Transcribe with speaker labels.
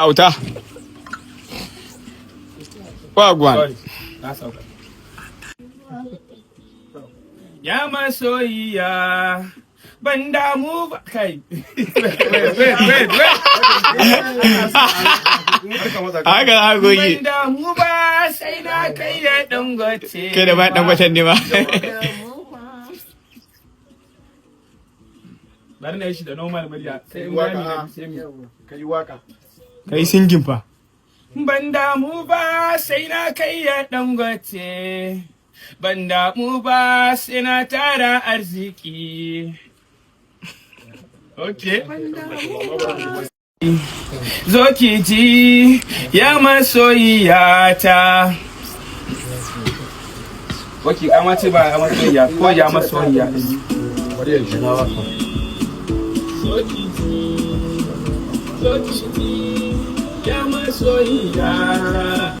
Speaker 1: Auta. Wagwan.
Speaker 2: Ya masoyiya ban damu ba kai.
Speaker 1: Haka agogi.
Speaker 2: Ban damu ba sai na kai da dangote.
Speaker 1: Kai da ba dangwatan ne ba.
Speaker 2: Bari na yi shi da normal murya. Sai in gani na sai mu.
Speaker 3: Kai waka.
Speaker 1: Kai singin fa.
Speaker 2: Ban damu ba sai na kai da dangote. Ban damu ba sai na tara arziki. Okay. Zo ki ji ya masoyiyata. Waki kama ce ba masoyiya ko ya masoyiya.
Speaker 3: Bari ya shiga waka.
Speaker 2: Zo ki ji ya masoyiya.